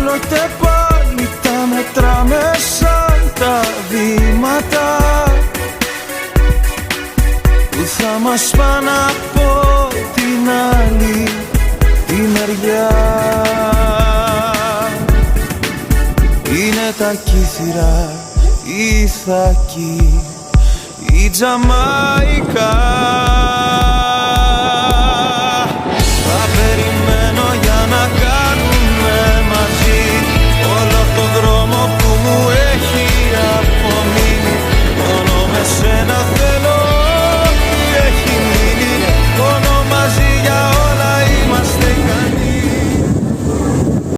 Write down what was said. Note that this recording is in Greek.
άλλοτε πάλι τα μετράμε σαν τα βήματα που θα μας πάνε από την άλλη τη μεριά. Είναι τα κύθυρα, η Ιθάκη, η Τζαμαϊκά.